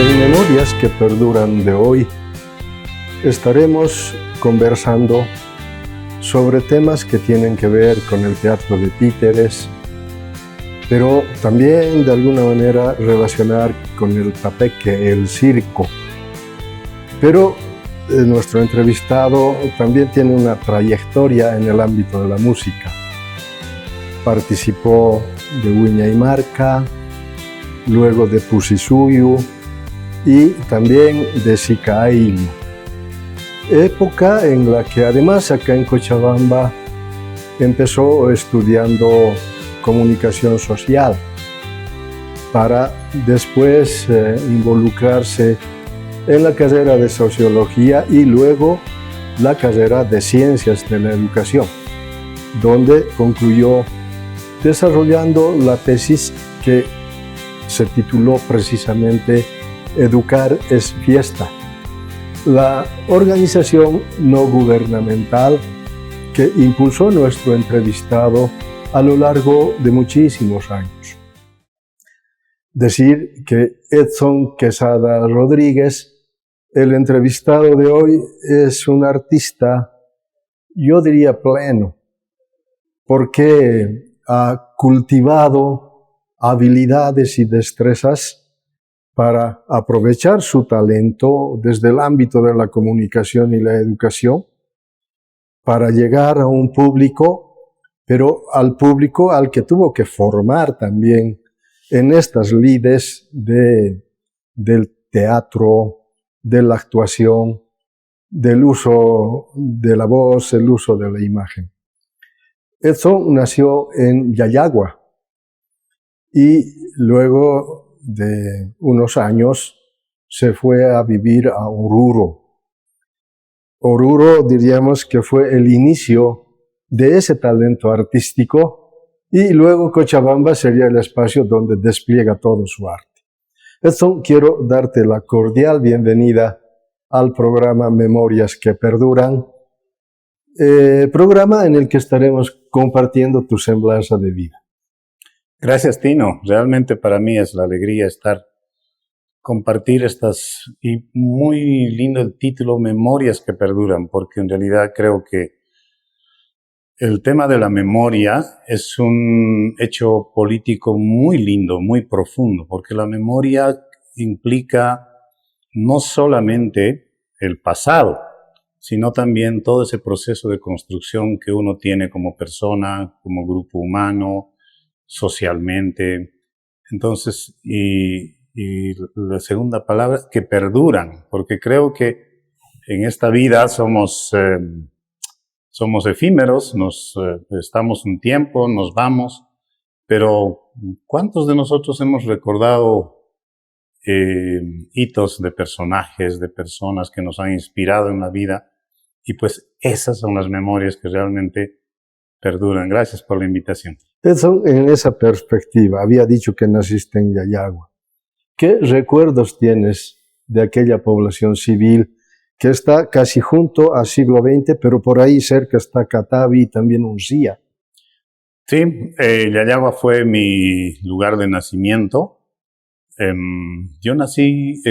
En Memorias que Perduran de hoy estaremos conversando sobre temas que tienen que ver con el teatro de títeres, pero también de alguna manera relacionar con el tapeque, el circo. Pero nuestro entrevistado también tiene una trayectoria en el ámbito de la música. Participó de Uña y Marca, luego de Pusisuyu y también de Sicaíno. Época en la que además acá en Cochabamba empezó estudiando comunicación social para después involucrarse en la carrera de sociología y luego la carrera de ciencias de la educación, donde concluyó desarrollando la tesis que se tituló precisamente Educar es Fiesta, la organización no gubernamental que impulsó nuestro entrevistado a lo largo de muchísimos años. Decir que Edson Quesada Rodríguez, el entrevistado de hoy, es un artista, yo diría pleno, porque ha cultivado habilidades y destrezas para aprovechar su talento desde el ámbito de la comunicación y la educación, para llegar a un público, pero al público al que tuvo que formar también en estas lides del teatro, de la actuación, del uso de la voz, el uso de la imagen. Edson nació en Yayagua y luego de unos años se fue a vivir a Oruro. Oruro diríamos que fue el inicio de ese talento artístico y luego Cochabamba sería el espacio donde despliega todo su arte. Edson, quiero darte la cordial bienvenida al programa Memorias que Perduran, programa en el que estaremos compartiendo tu semblanza de vida. Gracias, Tino. Realmente para mí es la alegría compartir y muy lindo el título, Memorias que Perduran, porque en realidad creo que el tema de la memoria es un hecho político muy lindo, muy profundo, porque la memoria implica no solamente el pasado, sino también todo ese proceso de construcción que uno tiene como persona, como grupo humano, socialmente. Entonces, y la segunda palabra, que perduran, porque creo que en esta vida somos efímeros, estamos un tiempo, nos vamos, pero ¿cuántos de nosotros hemos recordado hitos de personajes, de personas que nos han inspirado en la vida? Y pues esas son las memorias que realmente perduran. Gracias por la invitación. Edson, en esa perspectiva, había dicho que naciste en Yayagua. ¿Qué recuerdos tienes de aquella población civil que está casi junto al siglo XX, pero por ahí cerca está Catavi y también Uncía? Sí, Yayagua fue mi lugar de nacimiento. Yo nací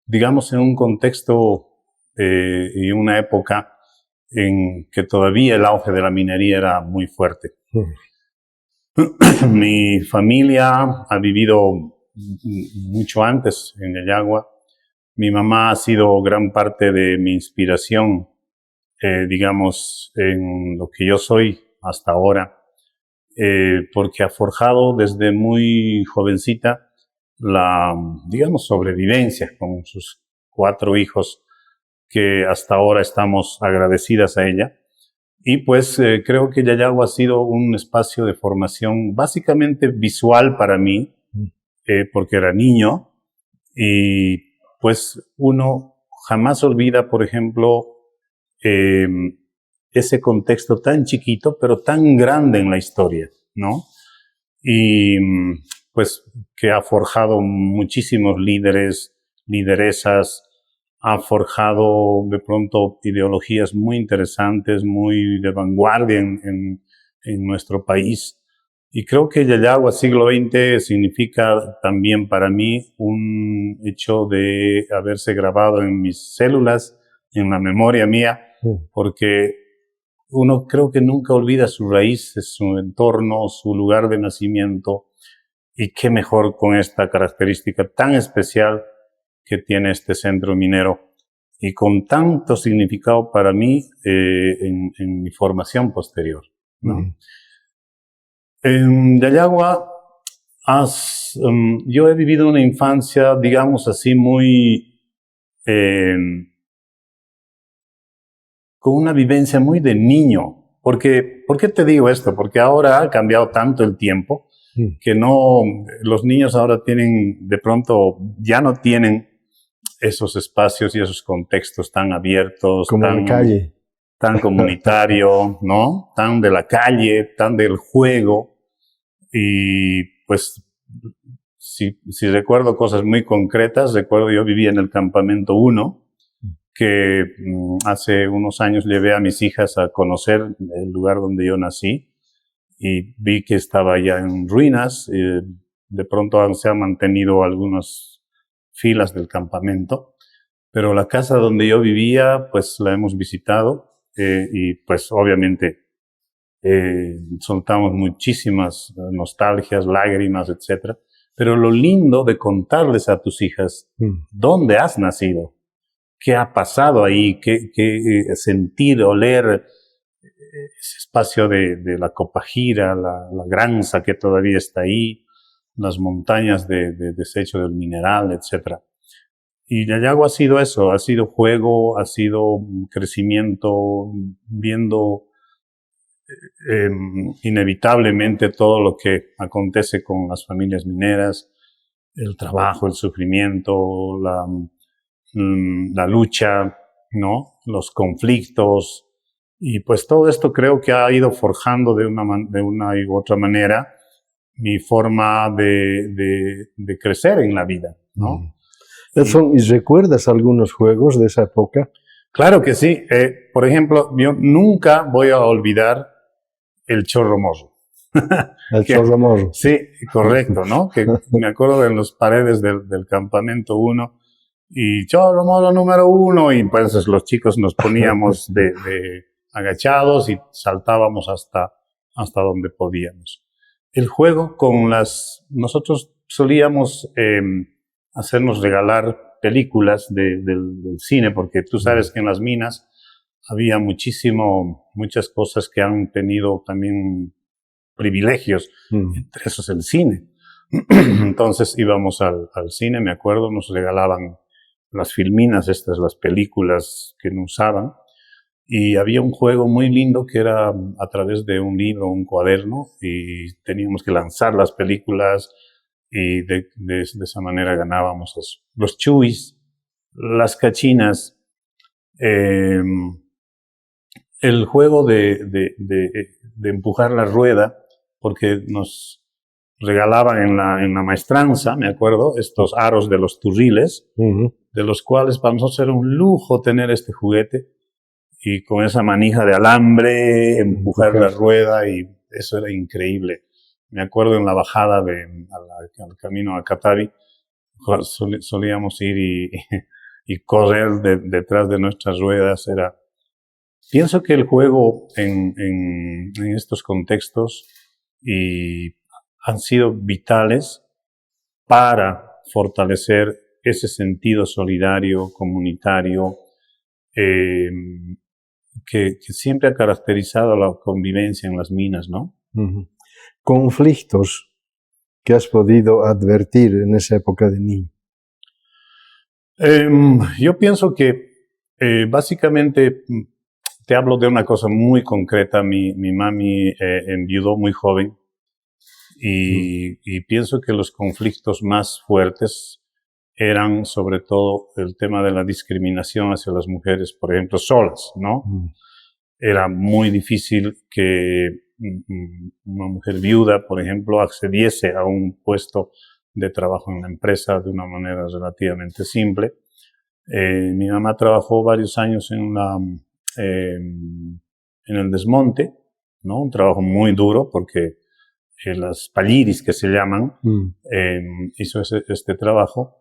digamos, en un contexto y una época en que todavía el auge de la minería era muy fuerte. Mi familia ha vivido mucho antes en Yayagua. Mi mamá ha sido gran parte de mi inspiración, digamos, en lo que yo soy hasta ahora, porque ha forjado desde muy jovencita digamos, sobrevivencia con sus 4 hijos, que hasta ahora estamos agradecidas a ella. Y pues creo que Yayagua ha sido un espacio de formación básicamente visual para mí, porque era niño, y pues uno jamás olvida, por ejemplo, ese contexto tan chiquito, pero tan grande en la historia, ¿no? Y pues que ha forjado muchísimos líderes, lideresas, ha forjado de pronto ideologías muy interesantes, muy de vanguardia en nuestro país. Y creo que Yayagua siglo XX significa también para mí un hecho de haberse grabado en mis células, en la memoria mía, porque uno creo que nunca olvida sus raíces, su entorno, su lugar de nacimiento, y qué mejor con esta característica tan especial que tiene este centro minero y con tanto significado para mí en mi formación posterior, ¿no? En Yayagua yo he vivido una infancia, digamos así, muy con una vivencia muy de niño. Porque, ¿por qué te digo esto? Porque ahora ha cambiado tanto el tiempo que no, los niños ahora tienen, de pronto, ya no tienen esos espacios y esos contextos tan abiertos, como en la calle, tan comunitario, ¿no? Tan de la calle, tan del juego. Y pues, si recuerdo cosas muy concretas, recuerdo yo vivía en el campamento 1, que hace unos años llevé a mis hijas a conocer el lugar donde yo nací y vi que estaba ya en ruinas. De pronto se han mantenido algunas filas del campamento, pero la casa donde yo vivía, pues la hemos visitado y pues obviamente soltamos muchísimas nostalgias, lágrimas, etcétera. Pero lo lindo de contarles a tus hijas dónde has nacido, qué ha pasado ahí, qué sentir, oler ese espacio de la Copajira, la granza que todavía está ahí, las montañas de desecho del mineral, etc. Y Yayagua ha sido eso, ha sido juego, ha sido crecimiento, viendo inevitablemente todo lo que acontece con las familias mineras, el trabajo, el sufrimiento, la lucha, ¿no? Los conflictos. Y pues todo esto creo que ha ido forjando de una u otra manera mi forma de crecer en la vida, ¿no? Edson, ¿y recuerdas algunos juegos de esa época? Claro que sí. Por ejemplo, yo nunca voy a olvidar el chorro morro. El chorro morro. Sí, correcto, ¿no? Que me acuerdo de las paredes del campamento 1 y chorro morro número 1 y pues los chicos nos poníamos de agachados y saltábamos hasta donde podíamos. El juego nosotros solíamos hacernos regalar películas del cine, porque tú sabes que en las minas había muchas cosas que han tenido también privilegios, entre esos el cine. Entonces íbamos al cine, me acuerdo, nos regalaban las filminas, las películas que no usaban, y había un juego muy lindo que era a través de un libro, un cuaderno, y teníamos que lanzar las películas y de esa manera ganábamos eso. Los chuis, las cachinas, el juego de empujar la rueda, porque nos regalaban en la maestranza, me acuerdo, estos aros de los turriles, de los cuales para nosotros era un lujo tener este juguete, y con esa manija de alambre, empujar la rueda, y eso era increíble. Me acuerdo en la bajada al camino a Catavi, solíamos ir y correr detrás de nuestras ruedas. Pienso que el juego en estos contextos han sido vitales para fortalecer ese sentido solidario, comunitario, que siempre ha caracterizado la convivencia en las minas, ¿no? Conflictos que has podido advertir en esa época de niño. Yo pienso que básicamente te hablo de una cosa muy concreta. Mi mami enviudó muy joven y pienso que los conflictos más fuertes eran sobre todo el tema de la discriminación hacia las mujeres, por ejemplo, solas, ¿no? Era muy difícil que una mujer viuda, por ejemplo, accediese a un puesto de trabajo en la empresa de una manera relativamente simple. Mi mamá trabajó varios años en el desmonte, ¿no? Un trabajo muy duro porque las Palliris que se llaman, hizo este trabajo.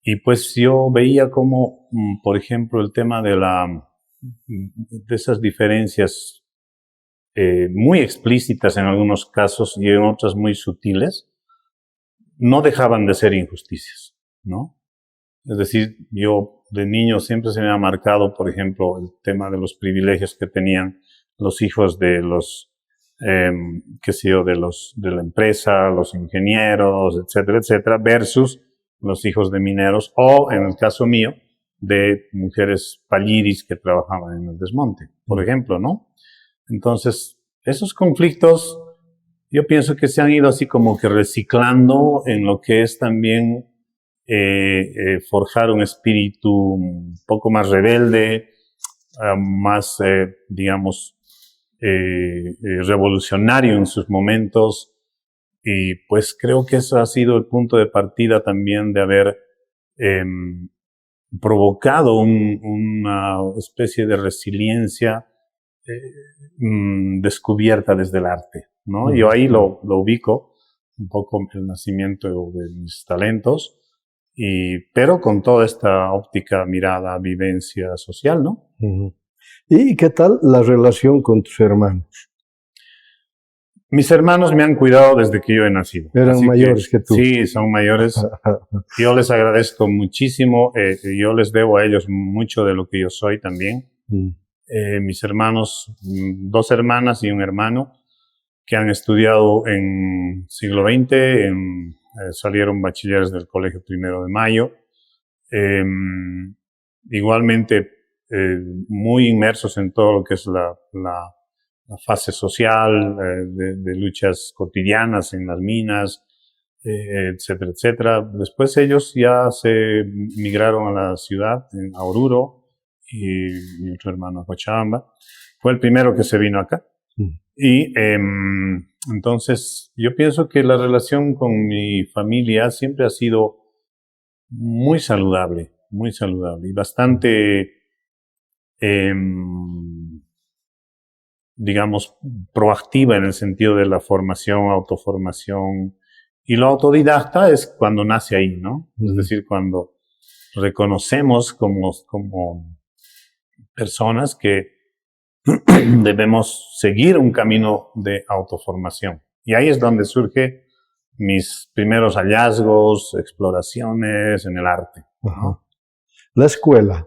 Y pues yo veía como, por ejemplo, el tema de esas diferencias muy explícitas en algunos casos y en otras muy sutiles, no dejaban de ser injusticias, ¿no? Es decir, yo de niño siempre se me ha marcado, por ejemplo, el tema de los privilegios que tenían los hijos de los, qué sé yo, de la empresa, los ingenieros, etcétera, etcétera, versus los hijos de mineros o, en el caso mío, de mujeres palliris que trabajaban en el desmonte, por ejemplo, ¿no? Entonces, esos conflictos, yo pienso que se han ido así como que reciclando en lo que es también forjar un espíritu un poco más rebelde, más, digamos, revolucionario en sus momentos. Y pues creo que eso ha sido el punto de partida también de haber provocado una especie de resiliencia descubierta desde el arte, ¿no? Yo ahí lo ubico un poco el nacimiento de mis talentos, pero con toda esta óptica, mirada, vivencia social, ¿no? ¿Y qué tal la relación con tus hermanos? Mis hermanos me han cuidado desde que yo he nacido. ¿Eran mayores que tú? Sí, son mayores. Yo les agradezco muchísimo. Yo les debo a ellos mucho de lo que yo soy también. Mis hermanos, 2 hermanas y un hermano, que han estudiado en siglo XX, salieron bachilleres del Colegio Primero de Mayo. Igualmente, muy inmersos en todo lo que es la fase social, de luchas cotidianas en las minas, etcétera, etcétera. Después ellos ya se migraron a la ciudad, a Oruro, y mi otro hermano a Cochabamba. Fue el primero que se vino acá. Y entonces yo pienso que la relación con mi familia siempre ha sido muy saludable y bastante, digamos, proactiva en el sentido de la formación, autoformación. Y lo autodidacta es cuando nace ahí, ¿no? Es decir, cuando reconocemos como personas que debemos seguir un camino de autoformación. Y ahí es donde surge mis primeros hallazgos, exploraciones en el arte. La escuela.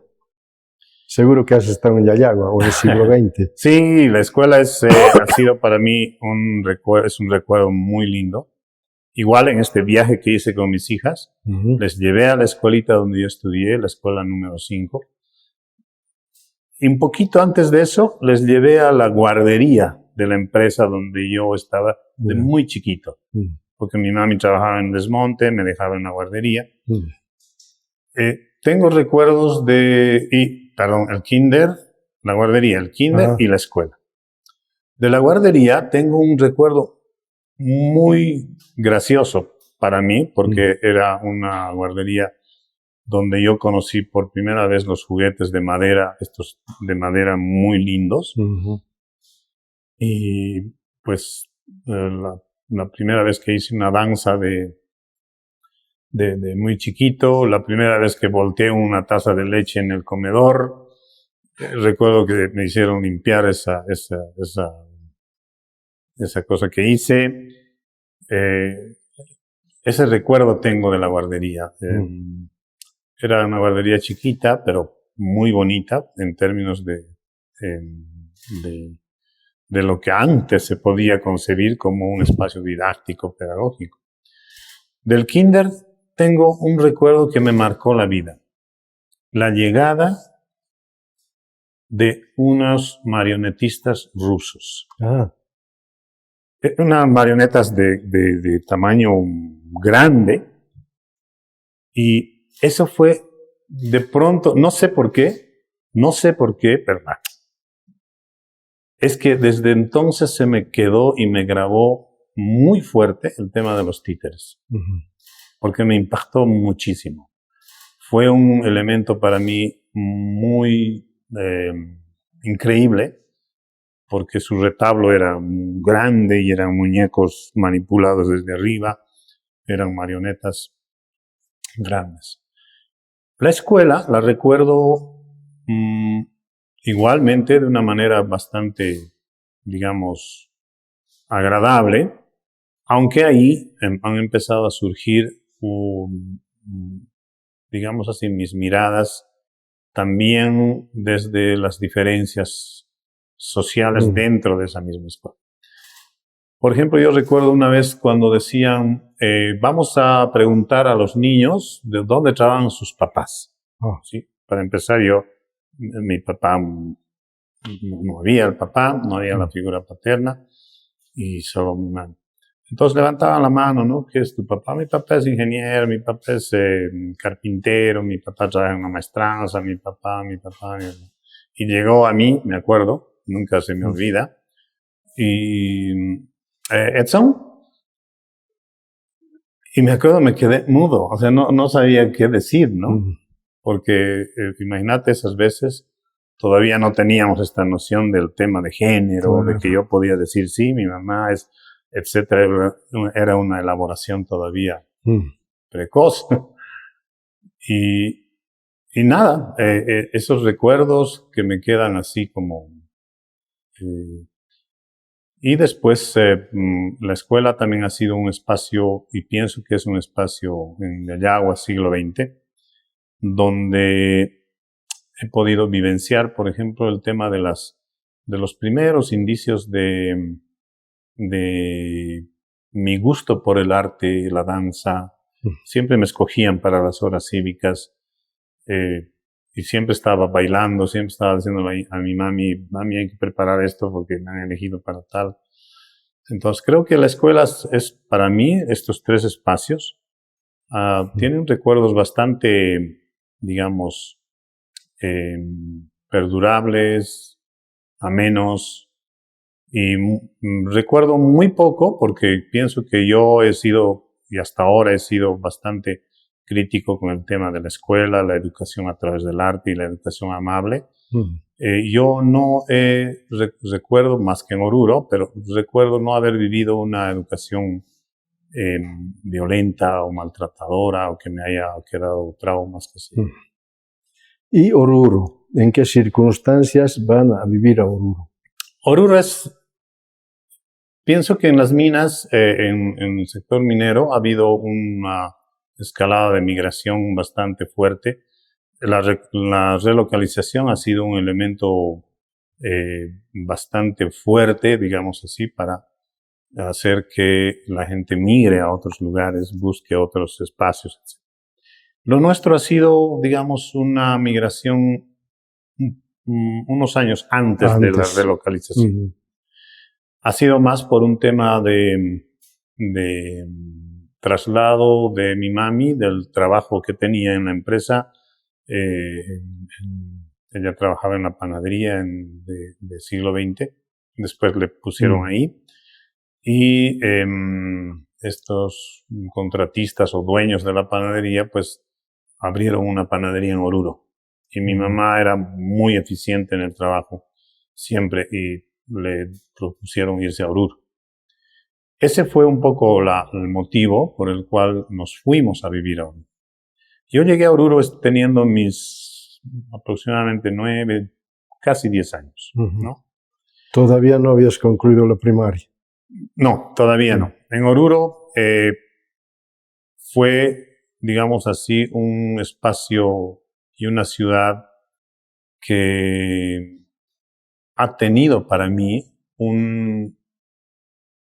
Seguro que has estado en Yayagua o en el siglo XX. Sí, la escuela ha sido para mí un recuerdo muy lindo. Igual en este viaje que hice con mis hijas, les llevé a la escuelita donde yo estudié, la escuela número 5. Y un poquito antes de eso, les llevé a la guardería de la empresa donde yo estaba de muy chiquito. Porque mi mami trabajaba en desmonte, me dejaba en la guardería. Tengo recuerdos el kinder, la guardería, el kinder y la escuela. De la guardería tengo un recuerdo muy gracioso para mí, porque era una guardería donde yo conocí por primera vez los juguetes de madera, estos de madera muy lindos. Y pues la primera vez que hice una danza de muy chiquito, la primera vez que volteé una taza de leche en el comedor, recuerdo que me hicieron limpiar esa cosa que hice. Ese recuerdo tengo de la guardería. Era una guardería chiquita, pero muy bonita en términos de lo que antes se podía concebir como un espacio didáctico, pedagógico. Del kinder tengo un recuerdo que me marcó la vida. La llegada de unos marionetistas rusos. Unas marionetas de tamaño grande. Y eso fue de pronto, no sé por qué, pero es que desde entonces se me quedó y me grabó muy fuerte el tema de los títeres. Porque me impactó muchísimo. Fue un elemento para mí muy increíble, porque su retablo era grande y eran muñecos manipulados desde arriba, eran marionetas grandes. La escuela la recuerdo igualmente de una manera bastante, digamos, agradable, aunque ahí han empezado a surgir, digamos así, mis miradas también desde las diferencias sociales dentro de esa misma escuela. Por ejemplo, yo recuerdo una vez cuando decían, vamos a preguntar a los niños de dónde trabajan sus papás. ¿Sí? Para empezar, mi papá, no había el papá, no había la figura paterna, y solo mi mamá. Entonces levantaban la mano, ¿no? ¿Qué es tu papá? Mi papá es ingeniero, mi papá es carpintero, mi papá trabaja en una maestranza, mi papá. Y llegó a mí, me acuerdo, nunca se me olvida, y Edson, y me acuerdo, me quedé mudo, o sea, no sabía qué decir, ¿no? Porque imagínate esas veces, todavía no teníamos esta noción del tema de género, de que yo podía decir sí, mi mamá es, etcétera. Era una elaboración todavía precoz. Y nada, esos recuerdos que me quedan así como... y después la escuela también ha sido un espacio, y pienso que es un espacio en Yagua, siglo XX, donde he podido vivenciar, por ejemplo, el tema de los primeros indicios de mi gusto por el arte, la danza. Siempre me escogían para las horas cívicas, y siempre estaba bailando, siempre estaba diciéndole a mi mami, hay que preparar esto porque me han elegido para tal. Entonces creo que la escuela es para mí, estos tres espacios, tienen recuerdos bastante, digamos, perdurables, amenos, y recuerdo muy poco porque pienso que yo he sido, y hasta ahora he sido bastante crítico con el tema de la escuela, la educación a través del arte y la educación amable. Yo no recuerdo más que en Oruro, pero recuerdo no haber vivido una educación violenta o maltratadora o que me haya quedado traumas que sí. ¿Y Oruro? ¿En qué circunstancias van a vivir a Oruro? Oruro pienso que en las minas, en el sector minero, ha habido una escalada de migración bastante fuerte. La relocalización ha sido un elemento bastante fuerte, digamos así, para hacer que la gente migre a otros lugares, busque otros espacios, etc. Lo nuestro ha sido, digamos, una migración unos años antes de la relocalización. Ha sido más por un tema de traslado de mi mami, del trabajo que tenía en la empresa. Ella trabajaba en la panadería de siglo XX. Después le pusieron ahí. Y estos contratistas o dueños de la panadería, pues, abrieron una panadería en Oruro. Y mi mamá era muy eficiente en el trabajo, siempre, y le propusieron irse a Oruro. Ese fue un poco el motivo por el cual nos fuimos a vivir a Oruro. Yo llegué a Oruro teniendo mis aproximadamente 9, casi 10 años, ¿no? ¿Todavía no habías concluido la primaria? No, todavía no. En Oruro fue, digamos así, un espacio y una ciudad que ha tenido para mí un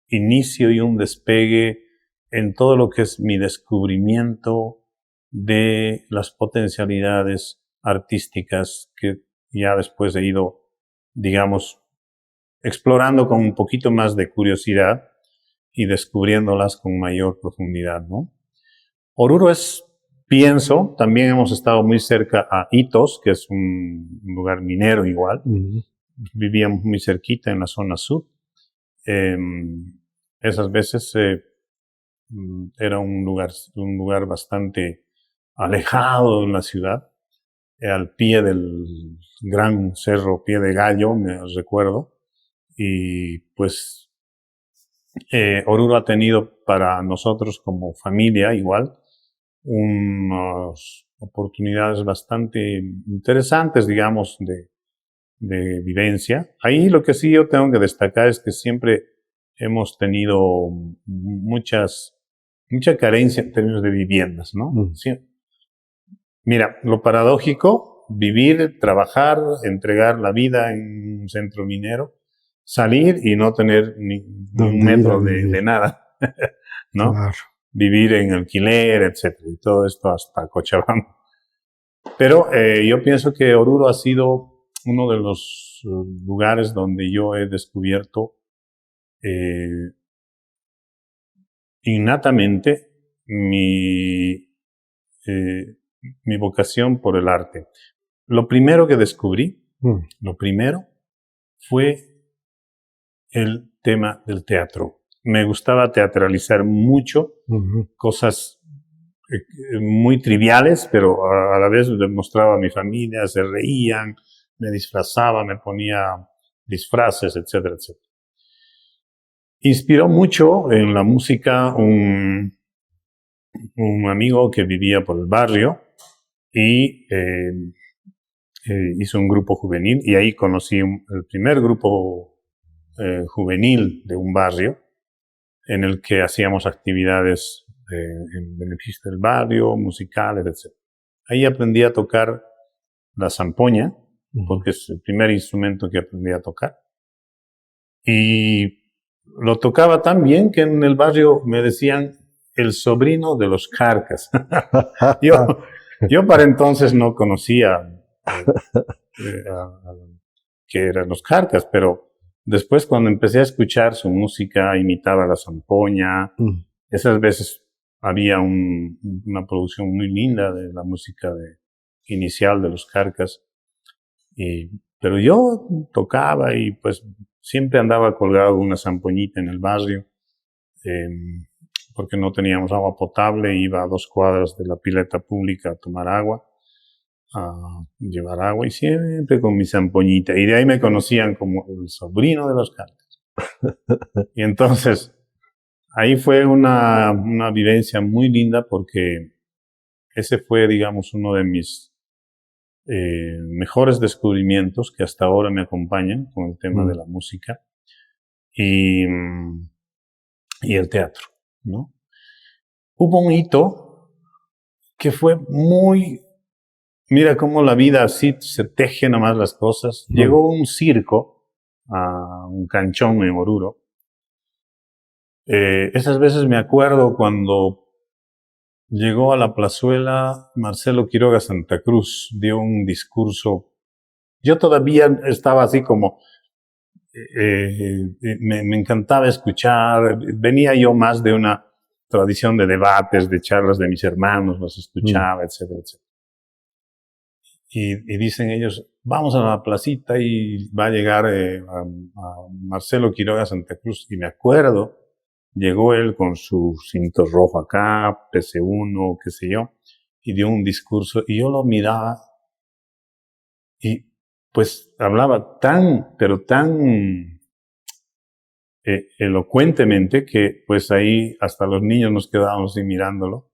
inicio y un despegue en todo lo que es mi descubrimiento de las potencialidades artísticas que ya después he ido, digamos, explorando con un poquito más de curiosidad y descubriéndolas con mayor profundidad, ¿no? Oruro pienso, también hemos estado muy cerca a Itos, que es un lugar minero igual. Vivíamos muy cerquita en la zona sur. Esas veces era un lugar bastante alejado de la ciudad, al pie del gran cerro Pie de Gallo, me recuerdo, y pues Oruro ha tenido para nosotros como familia igual unas oportunidades bastante interesantes, digamos, de vivencia. Ahí lo que sí yo tengo que destacar es que siempre hemos tenido mucha carencia en términos de viviendas, ¿no? Sí. Mira, lo paradójico, vivir, trabajar, entregar la vida en un centro minero, salir y no tener ni un metro de nada, ¿no? Claro. Vivir en alquiler, etcétera, y todo esto hasta Cochabamba. Pero yo pienso que Oruro ha sido uno de los lugares donde yo he descubierto innatamente mi vocación por el arte. Lo primero que descubrí, fue el tema del teatro. Me gustaba teatralizar mucho, cosas muy triviales, pero a la vez demostraba a mi familia, se reían, me disfrazaba, me ponía disfraces, etcétera, etcétera. Inspiró mucho en la música un amigo que vivía por el barrio y hizo un grupo juvenil, y ahí conocí el primer grupo juvenil de un barrio en el que hacíamos actividades en beneficio del barrio, musicales, etc. Ahí aprendí a tocar la zampoña, porque es el primer instrumento que aprendí a tocar. Y lo tocaba tan bien que en el barrio me decían el sobrino de los Carcas. yo para entonces no conocía que eran los Carcas, pero después cuando empecé a escuchar su música, imitaba la zampoña. Esas veces había una producción muy linda de la música inicial de los Carcas. Pero yo tocaba y pues siempre andaba colgado una zampoñita en el barrio, porque no teníamos agua potable, iba a 2 cuadras de la pileta pública a tomar agua, a llevar agua, y siempre con mi zampoñita. Y de ahí me conocían como el sobrino de los Carcas. Y entonces, ahí fue una vivencia muy linda, porque ese fue, digamos, uno de mis mejores descubrimientos que hasta ahora me acompañan con el tema de la música y el teatro, ¿no? Hubo un hito que fue muy... Mira cómo la vida así se teje nomás las cosas. Llegó un circo a un canchón en Oruro. Esas veces me acuerdo cuando llegó a la plazuela Marcelo Quiroga Santa Cruz, dio un discurso. Yo todavía estaba así como, me encantaba escuchar. Venía yo más de una tradición de debates, de charlas de mis hermanos, los escuchaba, etcétera, etcétera. Y dicen ellos, vamos a la placita y va a llegar a Marcelo Quiroga Santa Cruz. Y me acuerdo, llegó él con su cinto rojo acá, PC1, qué sé yo, y dio un discurso, y yo lo miraba, y pues hablaba pero tan elocuentemente, que pues ahí hasta los niños nos quedábamos así mirándolo.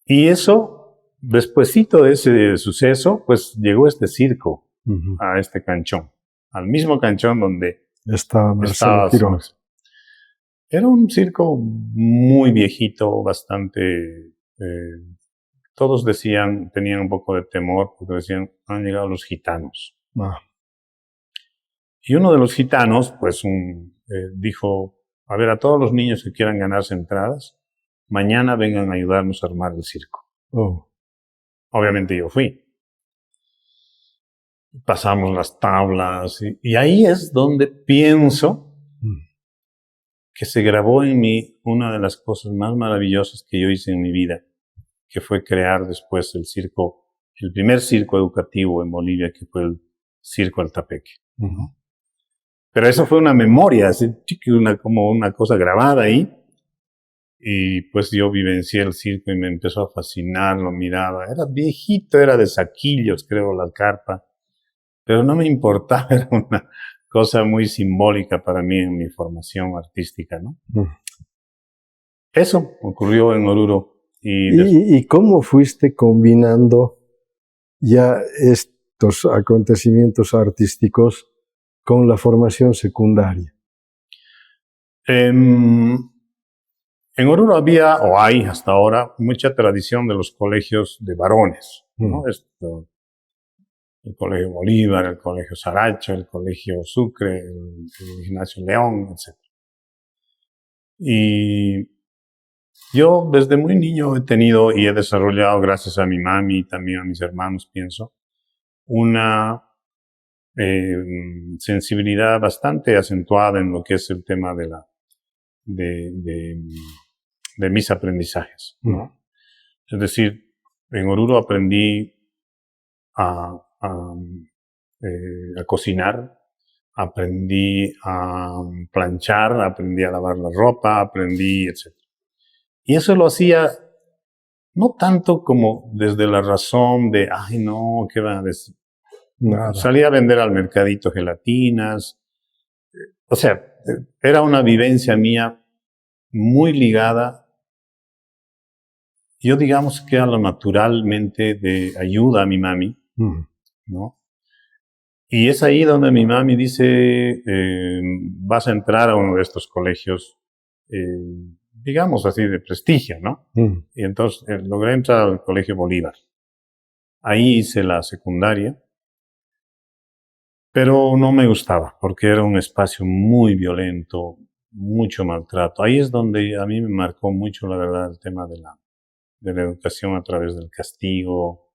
Y eso, despuesito de ese suceso, pues llegó este circo a este canchón, al mismo canchón donde estaba Marcelo Quiroga. Era un circo muy viejito, bastante... todos decían, tenían un poco de temor, porque decían, han llegado los gitanos. Y uno de los gitanos, pues, dijo, a ver, a todos los niños que quieran ganarse entradas, mañana vengan a ayudarnos a armar el circo. Obviamente yo fui. Pasamos las tablas, y ahí es donde pienso que se grabó en mí una de las cosas más maravillosas que yo hice en mi vida, que fue crear después el primer circo educativo en Bolivia, que fue el Circo Altapeque. Pero eso fue una memoria, así, como una cosa grabada ahí. Y pues yo vivencié el circo y me empezó a fascinar, lo miraba. Era viejito, era de saquillos, creo, la carpa. Pero no me importaba, era cosa muy simbólica para mí en mi formación artística, ¿no? Eso ocurrió en Oruro. ¿Y cómo fuiste combinando ya estos acontecimientos artísticos con la formación secundaria? En Oruro había, o hay hasta ahora, mucha tradición de los colegios de varones, ¿no? El Colegio Bolívar, el Colegio Saracho, el Colegio Sucre, el Ignacio León, etc. Y yo desde muy niño he tenido y he desarrollado, gracias a mi mami y también a mis hermanos, pienso, una sensibilidad bastante acentuada en lo que es el tema de mis aprendizajes, ¿no? Es decir, en Oruro aprendí a cocinar, aprendí a planchar, aprendí a lavar la ropa, aprendí, etc. Y eso lo hacía no tanto como desde la razón de, ay no, ¿qué van a decir? Nada. Salía a vender al mercadito gelatinas. O sea, era una vivencia mía muy ligada, yo digamos que a lo naturalmente de ayuda a mi mami, ¿no? Y es ahí donde mi mami dice, vas a entrar a uno de estos colegios, digamos así, de prestigio, ¿no? Y entonces logré entrar al Colegio Bolívar. Ahí hice la secundaria, pero no me gustaba, porque era un espacio muy violento, mucho maltrato. Ahí es donde a mí me marcó mucho, la verdad, el tema de la educación a través del castigo,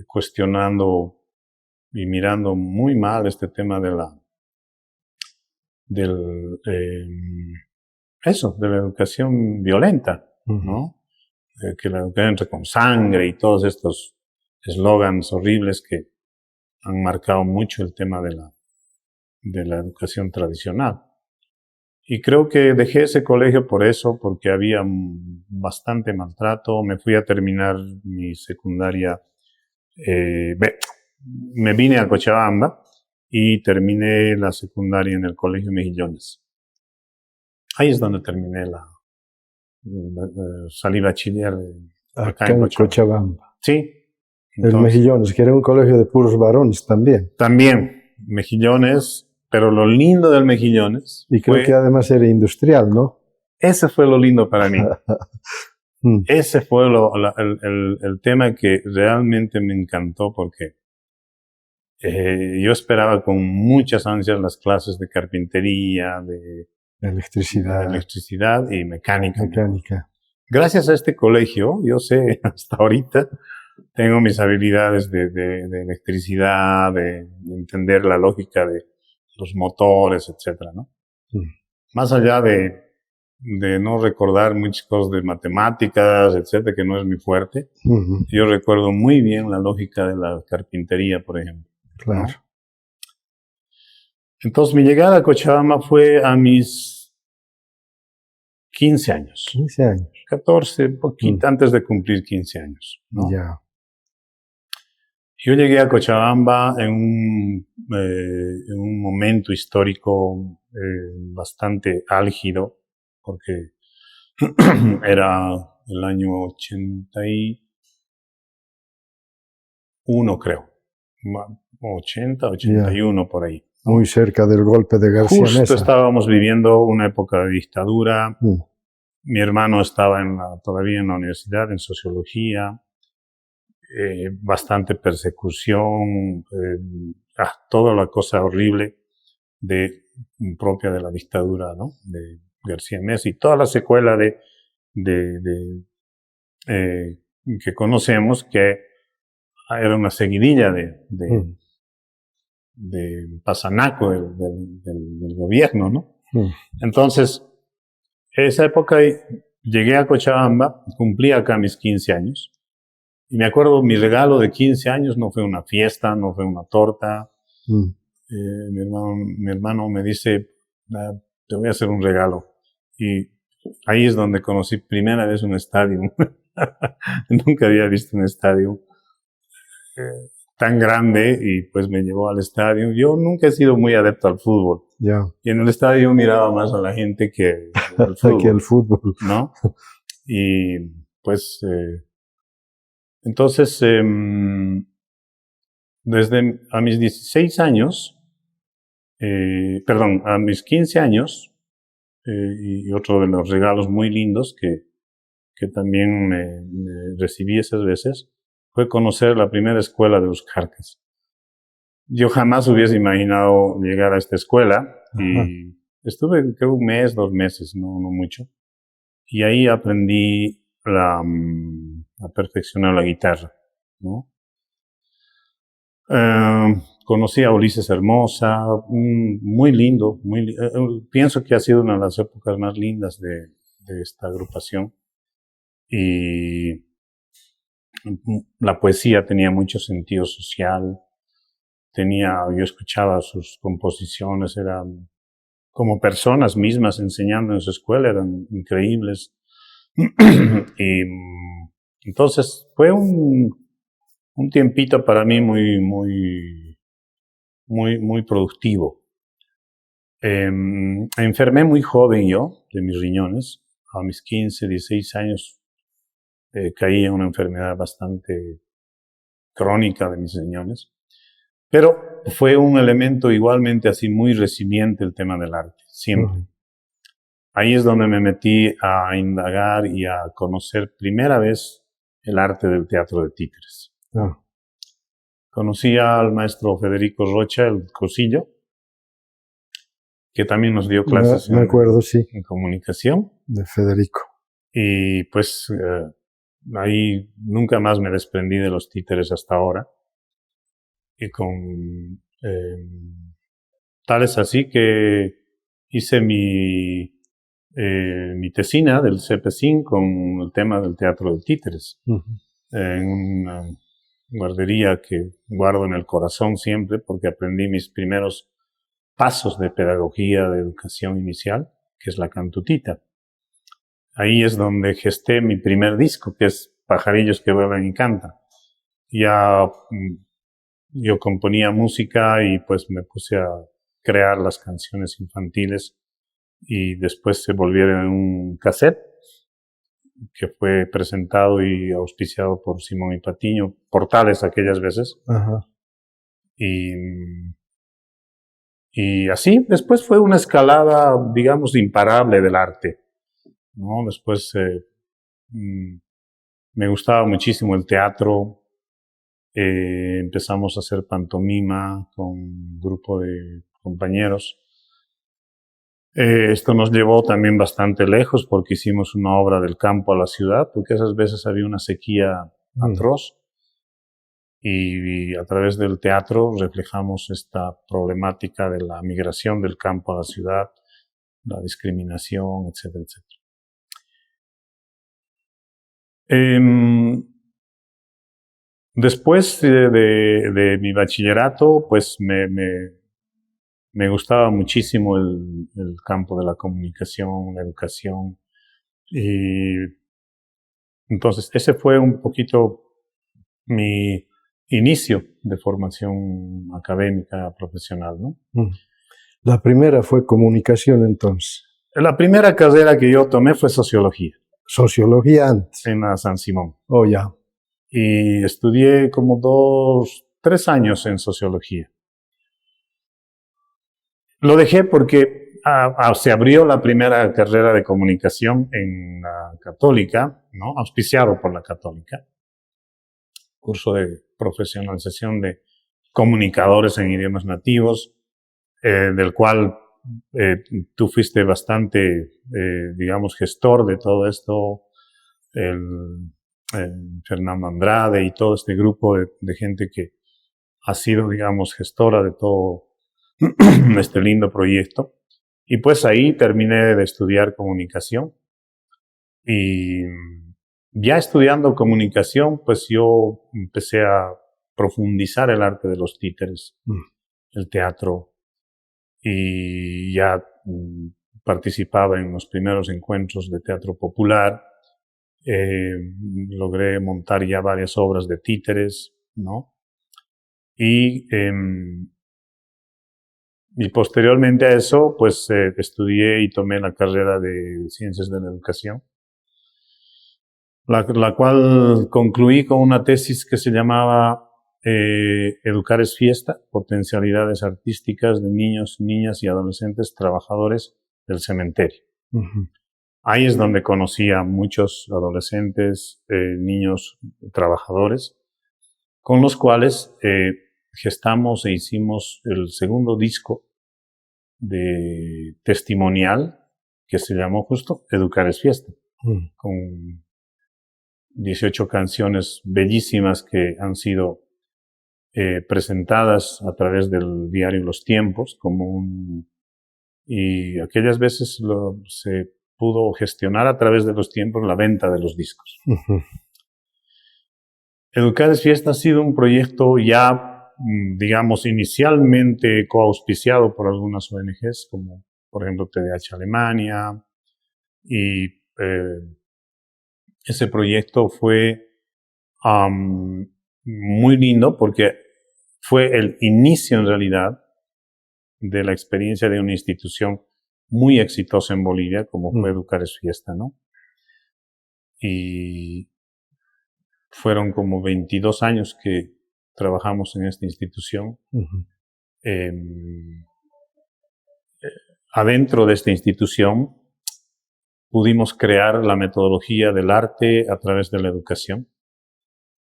cuestionando y mirando muy mal este tema de la educación violenta, ¿no? Que la educación entre con sangre y todos estos eslogans horribles que han marcado mucho el tema de la educación tradicional. Y creo que dejé ese colegio por eso, porque había bastante maltrato. Me fui a terminar mi secundaria, me vine a Cochabamba y terminé la secundaria en el Colegio Mejillones. Ahí es donde terminé salí bachiller acá en Cochabamba. Sí. Entonces, el Mejillones, que era un colegio de puros varones también. También, Mejillones, pero lo lindo del Mejillones y creo que además era industrial, ¿no? Ese fue lo lindo para mí. Ese fue el tema que realmente me encantó, porque yo esperaba con muchas ansias las clases de carpintería, de electricidad y mecánica. Gracias a este colegio, yo sé, hasta ahorita, tengo mis habilidades de electricidad, de entender la lógica de los motores, etcétera, ¿no? Más allá de no recordar muchas cosas de matemáticas, etcétera, que no es mi fuerte, yo recuerdo muy bien la lógica de la carpintería, por ejemplo. Claro. ¿No? Entonces, mi llegada a Cochabamba fue a mis 15 años. 15 años. 14, poquito antes de cumplir 15 años, ¿no? Ya. Yo llegué a Cochabamba en un momento histórico bastante álgido, porque era el año 81, creo. 80, 81, por ahí. Muy cerca del golpe de García Meza. Justo estábamos viviendo una época de dictadura. Mi hermano estaba todavía en la universidad, en sociología. Bastante persecución, toda la cosa horrible propia de la dictadura, ¿no? De García Meza y toda la secuela que conocemos, que era una seguidilla de pasanaco del gobierno, ¿no? Entonces, esa época llegué a Cochabamba, cumplí acá mis 15 años. Y me acuerdo, mi regalo de 15 años no fue una fiesta, no fue una torta. Mi hermano me dice, te voy a hacer un regalo. Y ahí es donde conocí primera vez un estadio. Nunca había visto un estadio. tan grande y pues me llevó al estadio. Yo nunca he sido muy adepto al fútbol. Ya. Y en el estadio miraba más a la gente que al fútbol. Que el fútbol. ¿No? Y pues, entonces, desde a mis 16 años, perdón, a mis 15 años, y otro de los regalos muy lindos que también me recibí esas veces, fue conocer la primera escuela de los Carques. Yo jamás hubiese imaginado llegar a esta escuela y estuve, creo, un mes, 2 meses, no mucho. Y ahí aprendí a perfeccionar la guitarra, ¿no? Conocí a Ulises Hermosa, muy lindo, pienso que ha sido una de las épocas más lindas de esta agrupación. Y la poesía tenía mucho sentido social, yo escuchaba sus composiciones, eran como personas mismas enseñando en su escuela, eran increíbles. Y entonces fue un tiempito para mí muy productivo. Enfermé muy joven yo de mis riñones. A mis 15, 16 años caí en una enfermedad bastante crónica de mis riñones. Pero fue un elemento igualmente así muy resiliente el tema del arte, siempre. Ahí es donde me metí a indagar y a conocer primera vez el arte del teatro de títeres. Conocí al maestro Federico Rocha, el Cosillo, que también nos dio clases me acuerdo, sí, en comunicación. De Federico. Y pues ahí nunca más me desprendí de los títeres hasta ahora. Y tal es así que hice mi tesina del CEPECIN con el tema del teatro de títeres. En una guardería que guardo en el corazón siempre porque aprendí mis primeros pasos de pedagogía, de educación inicial, que es la cantutita. Ahí es donde gesté mi primer disco, que es Pajarillos que vuelan y cantan. Ya yo componía música y pues me puse a crear las canciones infantiles y después se volvieron en un cassette que fue presentado y auspiciado por Simón y Patiño, Portales aquellas veces. Y así, después fue una escalada, digamos, imparable del arte, ¿no? Después me gustaba muchísimo el teatro. Empezamos a hacer pantomima con un grupo de compañeros. Esto nos llevó también bastante lejos porque hicimos una obra del campo a la ciudad, porque esas veces había una sequía atroz. Y a través del teatro reflejamos esta problemática de la migración del campo a la ciudad, la discriminación, etcétera, etcétera. Después de mi bachillerato, pues me gustaba muchísimo el campo de la comunicación, la educación. Y entonces ese fue un poquito mi inicio de formación académica profesional, ¿no? La primera fue comunicación, entonces. La primera carrera que yo tomé fue sociología. Sociología antes. En la San Simón. Oh, ya. Y estudié como 3 años en sociología. Lo dejé porque se abrió la primera carrera de comunicación en la Católica, ¿no? Auspiciado por la Católica. Curso de profesionalización de comunicadores en idiomas nativos, del cual tú fuiste bastante, digamos, gestor de todo esto, Fernando Andrade y todo este grupo de gente que ha sido, digamos, gestora de todo este lindo proyecto. Y pues ahí terminé de estudiar comunicación. Y ya estudiando comunicación, pues yo empecé a profundizar el arte de los títeres, el teatro, y ya participaba en los primeros encuentros de teatro popular. Logré montar ya varias obras de títeres, ¿no? Y posteriormente a eso, pues estudié y tomé la carrera de Ciencias de la Educación, la cual concluí con una tesis que se llamaba Educar es fiesta, potencialidades artísticas de niños, niñas y adolescentes trabajadores del cementerio. Ujú. Ahí es donde conocí a muchos adolescentes, niños trabajadores, con los cuales gestamos e hicimos el segundo disco de testimonial que se llamó justo Educar es fiesta, con 18 canciones bellísimas que han sido presentadas a través del diario Los Tiempos y aquellas veces se pudo gestionar a través de Los Tiempos la venta de los discos. Ujú. Educar es fiesta ha sido un proyecto ya, digamos, inicialmente coauspiciado por algunas ONGs, como por ejemplo TDH Alemania, y ese proyecto fue muy lindo porque fue el inicio en realidad de la experiencia de una institución muy exitosa en Bolivia, como fue Educar es fiesta, ¿no? Y fueron como 22 años que trabajamos en esta institución. Ujú. Adentro de esta institución pudimos crear la metodología del arte a través de la educación.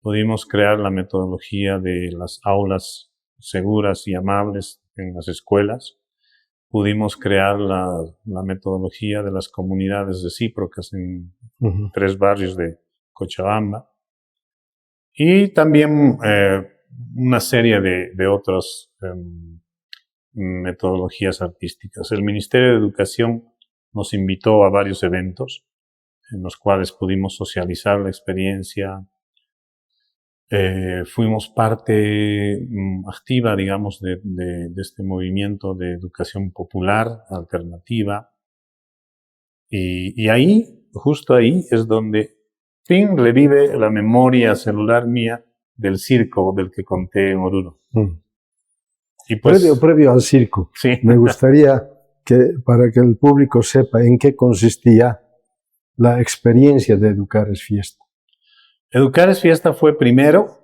Pudimos crear la metodología de las aulas seguras y amables en las escuelas. Pudimos crear la metodología de las comunidades recíprocas en 3 barrios de Cochabamba. Y también una serie de otras metodologías artísticas. El Ministerio de Educación nos invitó a varios eventos en los cuales pudimos socializar la experiencia. Fuimos parte activa, digamos, de este movimiento de educación popular, alternativa. Y ahí, justo ahí, es donde revive la memoria celular mía del circo del que conté en Oruro. Y pues, Previo al circo, sí. Me gustaría para que el público sepa en qué consistía la experiencia de Educar es fiesta. Educar es fiesta fue primero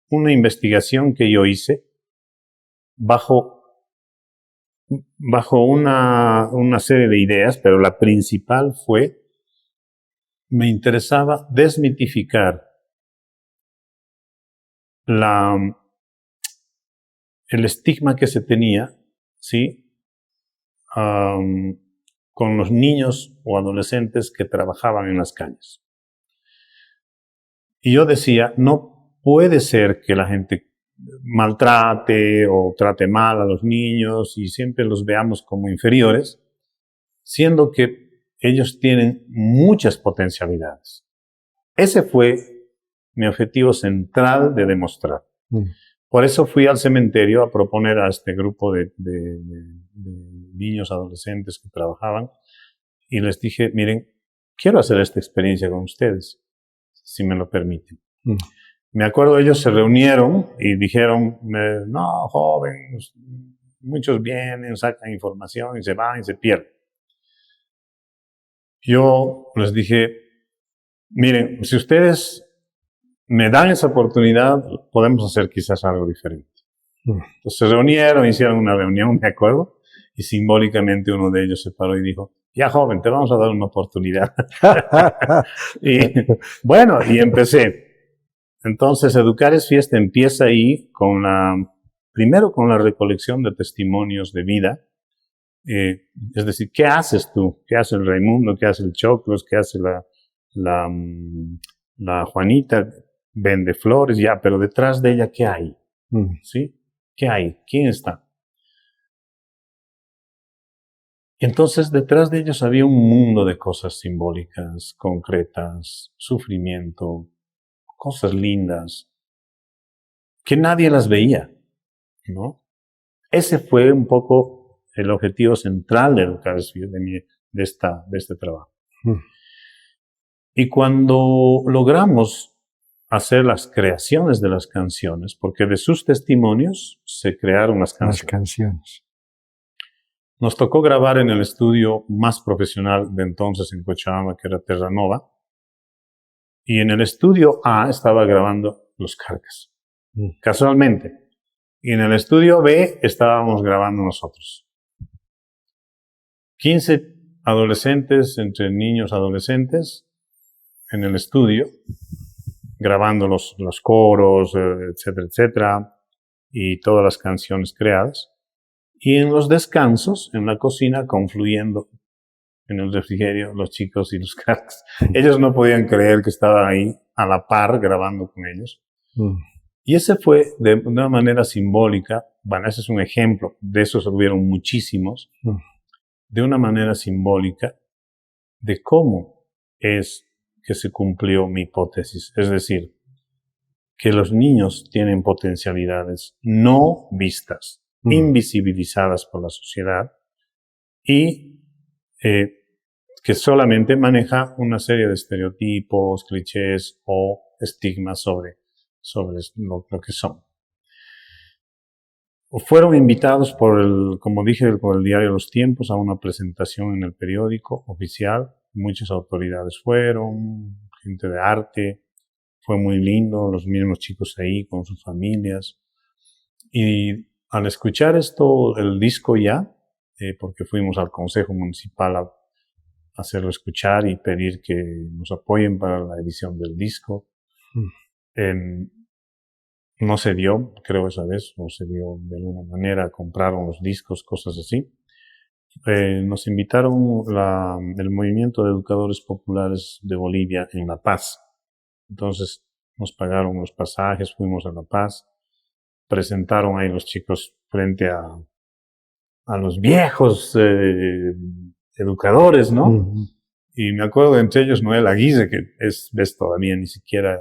una investigación que yo hice bajo una serie de ideas, pero la principal fue, me interesaba desmitificar el estigma que se tenía, ¿sí? Con los niños o adolescentes que trabajaban en las calles. Y yo decía, no puede ser que la gente maltrate o trate mal a los niños y siempre los veamos como inferiores, siendo que ellos tienen muchas potencialidades. Ese fue mi objetivo central de demostrar. Por eso fui al cementerio a proponer a este grupo de niños, adolescentes que trabajaban, y les dije, miren, quiero hacer esta experiencia con ustedes, si me lo permiten. Me acuerdo, ellos se reunieron y dijeron, no, joven, muchos vienen, sacan información y se van y se pierden. Yo les dije, miren, si ustedes me dan esa oportunidad, podemos hacer quizás algo diferente. Entonces se reunieron, hicieron una reunión, me acuerdo, y simbólicamente uno de ellos se paró y dijo, ya joven, te vamos a dar una oportunidad. Y bueno, y empecé. Entonces, Educar es fiesta empieza ahí primero con la recolección de testimonios de vida. Es decir, ¿qué haces tú? ¿Qué hace el Raimundo? ¿Qué hace el Choclos? ¿Qué hace la Juanita? Vende flores, ya, pero detrás de ella, ¿qué hay? ¿Sí? ¿Qué hay? ¿Quién está? Entonces, detrás de ellos había un mundo de cosas simbólicas, concretas, sufrimiento, cosas lindas, que nadie las veía, ¿no? Ese fue un poco el objetivo central de Educar es fiesta, de este trabajo. Y cuando logramos hacer las creaciones de las canciones, porque de sus testimonios se crearon las canciones. Las canciones. Nos tocó grabar en el estudio más profesional de entonces en Cochabamba, que era Terranova, y en el estudio A estaba grabando Los Carcas, casualmente. Y en el estudio B estábamos grabando nosotros. 15 adolescentes, entre niños adolescentes, en el estudio, grabando los coros, etcétera, etcétera, y todas las canciones creadas. Y en los descansos, en la cocina, confluyendo en el refrigerio, los chicos y los cracks. Ellos no podían creer que estaba ahí a la par grabando con ellos. Y ese fue de una manera simbólica, bueno, ese es un ejemplo, de esos hubieron muchísimos, de una manera simbólica de cómo es que se cumplió mi hipótesis. Es decir, que los niños tienen potencialidades no vistas, invisibilizadas por la sociedad y que solamente maneja una serie de estereotipos, clichés o estigmas sobre lo que son. Fueron invitados como dije, por el diario Los Tiempos a una presentación en el periódico oficial. Muchas autoridades fueron, gente de arte. Fue muy lindo, los mismos chicos ahí con sus familias. Y al escuchar esto, el disco ya, porque fuimos al Consejo Municipal a hacerlo escuchar y pedir que nos apoyen para la edición del disco. No se dio, creo esa vez, no se dio de alguna manera, compraron los discos, cosas así. Nos invitaron el Movimiento de Educadores Populares de Bolivia en La Paz. Entonces nos pagaron los pasajes, fuimos a La Paz, presentaron ahí los chicos frente a los viejos educadores, ¿no? Y me acuerdo de entre ellos Noel Aguirre, que ves todavía ni siquiera...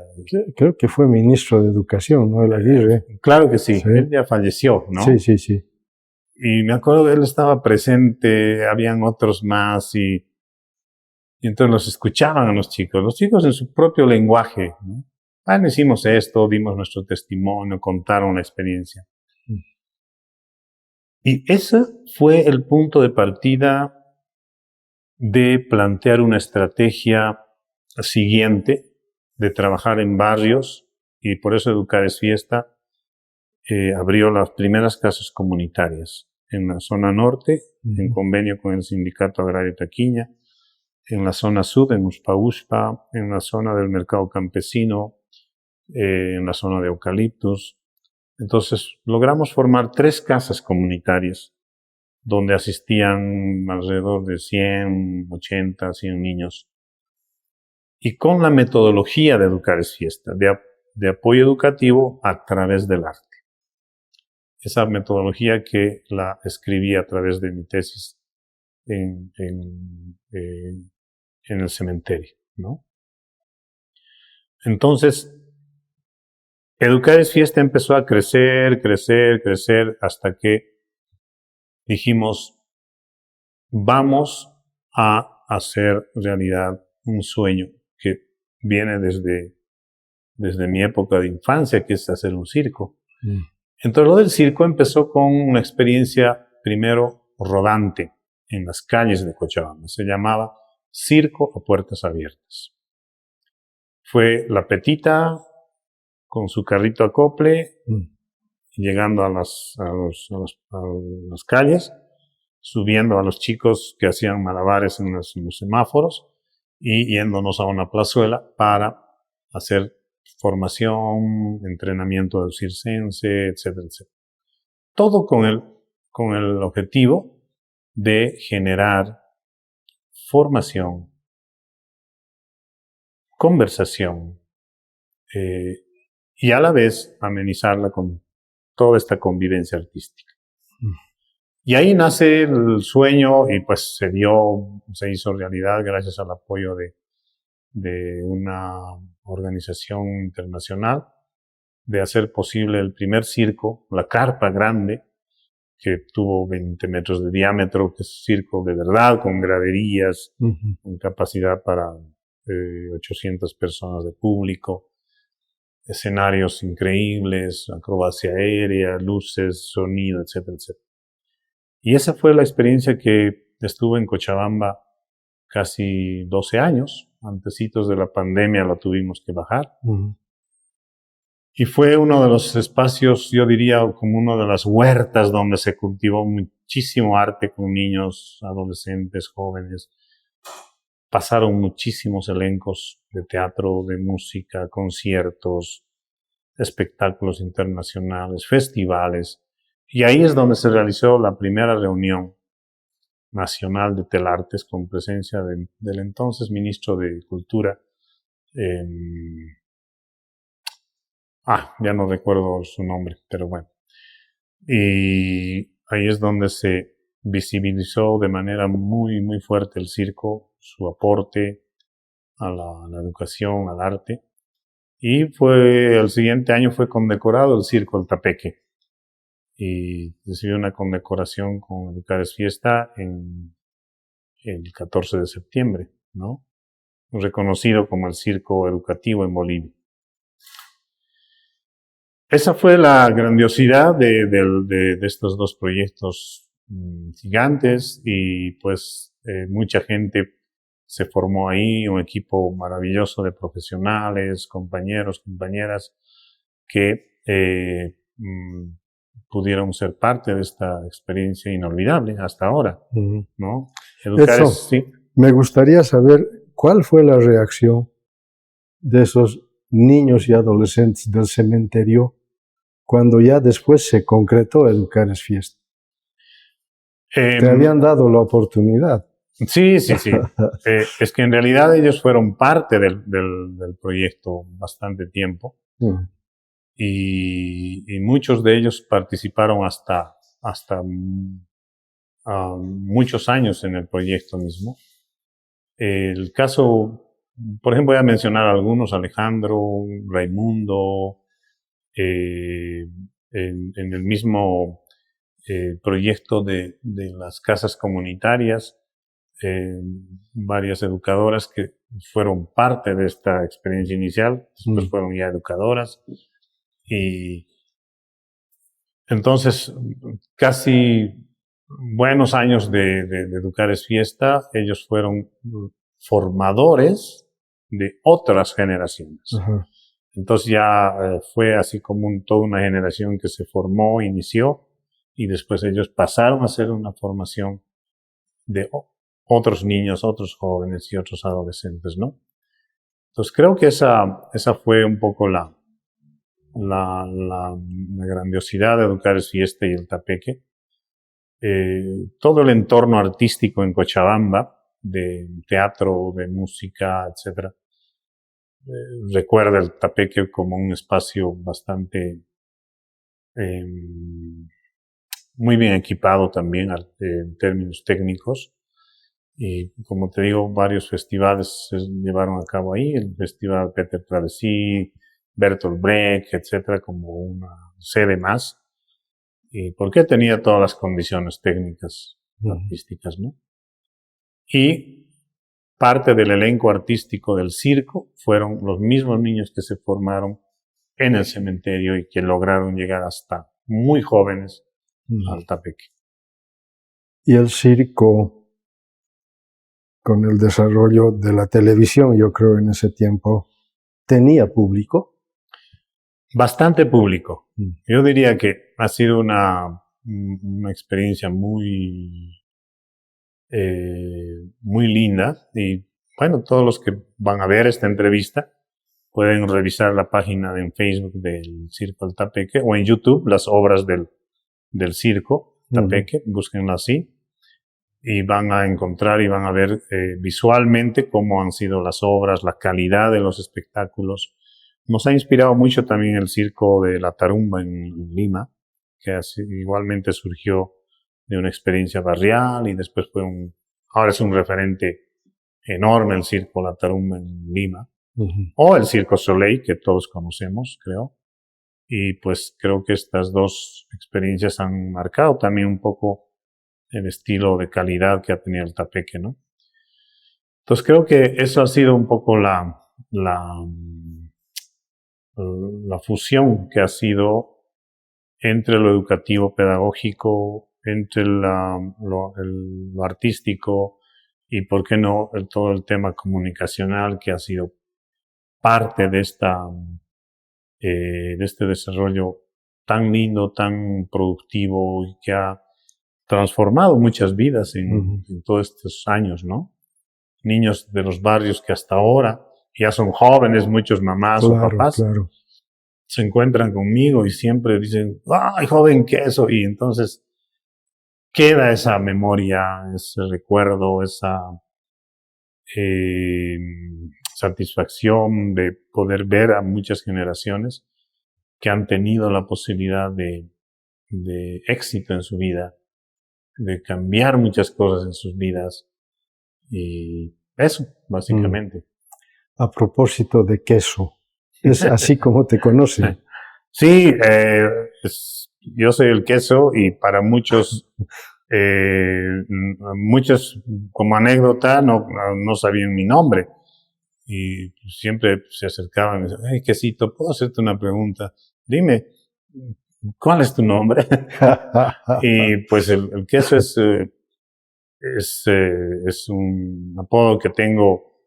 Creo que fue ministro de Educación, Noel Aguirre. Claro que sí, él ya falleció, ¿no? Sí. Y me acuerdo que él estaba presente, habían otros más y entonces los escuchaban a los chicos en su propio lenguaje, ¿no? Hicimos esto, dimos nuestro testimonio, contaron la experiencia. Y ese fue el punto de partida de plantear una estrategia siguiente, de trabajar en barrios, y por eso Educar es Fiesta abrió las primeras casas comunitarias en la zona norte, en convenio con el Sindicato Agrario Taquiña, en la zona sur, en Uspa, en la zona del mercado campesino, en la zona de eucaliptos. Entonces logramos formar 3 casas comunitarias donde asistían alrededor de 100, 80, 100 niños. Y con la metodología de Educar es Fiesta, de apoyo educativo a través del arte. Esa metodología que la escribí a través de mi tesis en el cementerio, ¿no? Entonces, Educar es Fiesta empezó a crecer, hasta que dijimos, vamos a hacer realidad un sueño que viene desde mi época de infancia, que es hacer un circo. Entonces, lo del circo empezó con una experiencia primero rodante en las calles de Cochabamba. Se llamaba Circo a Puertas Abiertas. Fue la Petita con su carrito acople, llegando a las calles, subiendo a los chicos que hacían malabares en los semáforos y yéndonos a una plazuela para hacer formación, entrenamiento del circense, etcétera, etcétera. Todo con el objetivo de generar formación, conversación, y a la vez amenizarla con toda esta convivencia artística. Y ahí nace el sueño y pues se hizo realidad gracias al apoyo de una organización internacional, de hacer posible el primer circo, la carpa grande, que tuvo 20 metros de diámetro, que es circo de verdad, con graderías, con capacidad para 800 personas de público. escenarios increíbles, acrobacia aérea, luces, sonido, etcétera, etcétera. Y esa fue la experiencia que estuve en Cochabamba casi 12 años. Antecitos de la pandemia la tuvimos que bajar. Y fue uno de los espacios, yo diría, como una de las huertas donde se cultivó muchísimo arte con niños, adolescentes, jóvenes. Pasaron muchísimos elencos de teatro, de música, conciertos, espectáculos internacionales, festivales. Y ahí es donde se realizó la primera reunión nacional de Telartes con presencia del entonces ministro de Cultura. Ya no recuerdo su nombre, pero bueno. Y ahí es donde se visibilizó de manera muy, muy fuerte el circo, su aporte a la educación, al arte. Y el siguiente año fue condecorado el Circo El Tapeque. Y recibió una condecoración con Educares Fiesta en el 14 de septiembre, ¿no? Reconocido como el circo educativo en Bolivia. Esa fue la grandiosidad de estos dos proyectos gigantes y pues mucha gente se formó ahí, un equipo maravilloso de profesionales, compañeros, compañeras que pudieron ser parte de esta experiencia inolvidable hasta ahora, ¿no? Educar sí. Me gustaría saber cuál fue la reacción de esos niños y adolescentes del cementerio cuando ya después se concretó Educares Fiesta. Te habían dado la oportunidad. Sí. Es que en realidad ellos fueron parte del proyecto bastante tiempo. Y muchos de ellos participaron hasta muchos años en el proyecto mismo. El caso, por ejemplo, voy a mencionar algunos: Alejandro, Raimundo, en el mismo proyecto de las casas comunitarias, varias educadoras que fueron parte de esta experiencia inicial, después fueron ya educadoras. Y entonces, casi buenos años de Educares Fiesta, ellos fueron formadores de otras generaciones. Entonces ya fue así como toda una generación que se formó, inició, y después ellos pasaron a hacer una formación de otros niños, otros jóvenes y otros adolescentes, ¿no? Entonces creo que esa fue un poco la grandiosidad de Educares Fiesta y el Tapeque. Todo el entorno artístico en Cochabamba, de teatro, de música, etc., recuerda el Tapeque como un espacio bastante muy bien equipado también en términos técnicos. Y como te digo, varios festivales se llevaron a cabo ahí, el Festival Peter Travesí, Bertolt Brecht, etcétera, como una sede más. Y porque tenía todas las condiciones técnicas artísticas, ¿no? Y parte del elenco artístico del circo fueron los mismos niños que se formaron en el cementerio y que lograron llegar hasta muy jóvenes al Tapeque. Y el circo, con el desarrollo de la televisión, yo creo en ese tiempo, ¿tenía público? Bastante público. Yo diría que ha sido una experiencia muy linda. Y bueno, todos los que van a ver esta entrevista pueden revisar la página en Facebook del Circo El Tapeque o en YouTube las obras del Circo Tapeque, búsquenlo así. Y van a encontrar y van a ver visualmente cómo han sido las obras, la calidad de los espectáculos. Nos ha inspirado mucho también el circo de La Tarumba en Lima, que igualmente surgió de una experiencia barrial y después ahora es un referente enorme el circo La Tarumba en Lima, o el Circo Soleil, que todos conocemos, creo. Y pues creo que estas dos experiencias han marcado también un poco el estilo de calidad que ha tenido el Tapeque, ¿no? Entonces creo que eso ha sido un poco la fusión que ha sido entre lo educativo pedagógico, entre lo artístico y, ¿por qué no?, todo el tema comunicacional que ha sido parte de este desarrollo tan lindo, tan productivo y que ha transformado muchas vidas en todos estos años, ¿no? Niños de los barrios que hasta ahora ya son jóvenes, muchos mamás o papás, se encuentran conmigo y siempre dicen, ¡ay, joven queso! Y entonces queda esa memoria, ese recuerdo, esa satisfacción de poder ver a muchas generaciones que han tenido la posibilidad de éxito en su vida, de cambiar muchas cosas en sus vidas. Y eso, básicamente. A propósito de queso, ¿es así como te conocen? Sí, yo soy el queso y para muchos, muchos como anécdota no sabían mi nombre. Y siempre se acercaban y me decían, hey, quesito, ¿puedo hacerte una pregunta? Dime, ¿cuál es tu nombre? Y pues el queso es un apodo que tengo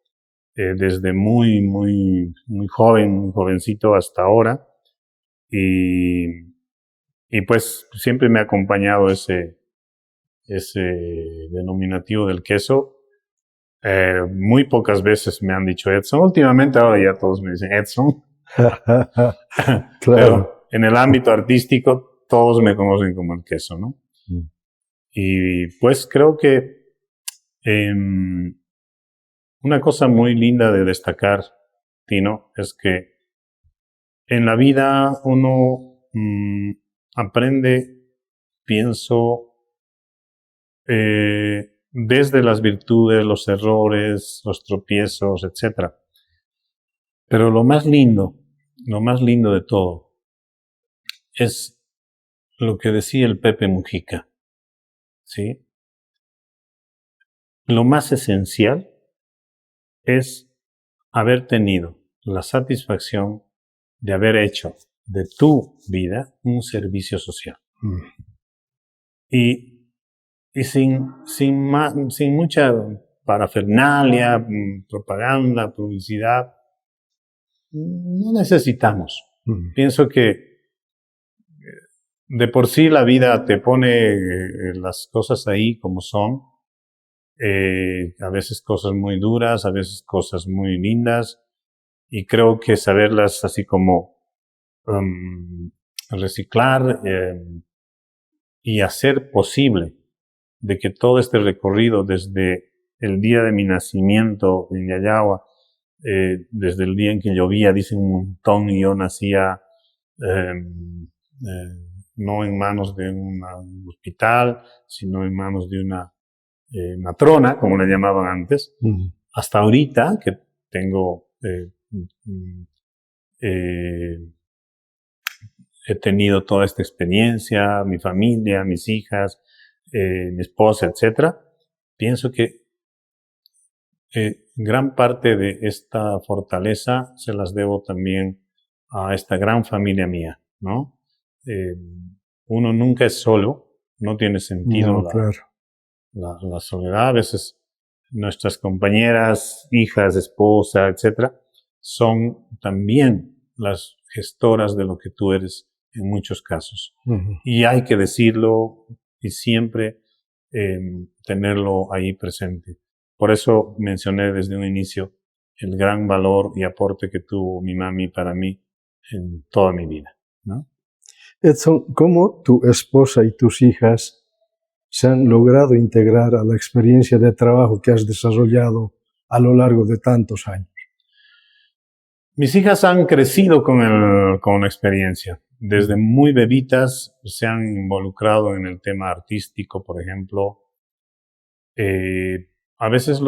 desde muy joven, muy jovencito hasta ahora. Y pues siempre me ha acompañado ese denominativo del queso. Muy pocas veces me han dicho Edson. Últimamente ahora ya todos me dicen Edson. Claro. Pero en el ámbito artístico todos me conocen como el queso, ¿no? Y pues creo que una cosa muy linda de destacar, Tino, es que en la vida uno aprende, pienso, desde las virtudes, los errores, los tropiezos, etc. Pero lo más lindo de todo es lo que decía el Pepe Mujica, ¿sí? Lo más esencial es haber tenido la satisfacción de haber hecho de tu vida un servicio social. Y sin mucha parafernalia, propaganda, publicidad, no necesitamos. Pienso que de por sí la vida te pone las cosas ahí como son. A veces cosas muy duras, a veces cosas muy lindas. Y creo que saberlas así como reciclar y hacer posible de que todo este recorrido desde el día de mi nacimiento en Yayagua, desde el día en que llovía, dicen un montón, y yo nacía no en manos de un hospital, sino en manos de una matrona, como la llamaban antes, hasta ahorita que tengo he tenido toda esta experiencia, mi familia, mis hijas, mi esposa, etc. Pienso que gran parte de esta fortaleza se las debo también a esta gran familia mía, ¿no? Uno nunca es solo, no tiene sentido la soledad. A veces nuestras compañeras, hijas, esposa, etc., son también las gestoras de lo que tú eres en muchos casos. Y hay que decirlo y siempre tenerlo ahí presente. Por eso mencioné desde un inicio el gran valor y aporte que tuvo mi mami para mí en toda mi vida, ¿no? Edson, ¿cómo tu esposa y tus hijas se han logrado integrar a la experiencia de trabajo que has desarrollado a lo largo de tantos años? Mis hijas han crecido con la experiencia. Desde muy bebitas se han involucrado en el tema artístico, por ejemplo. A veces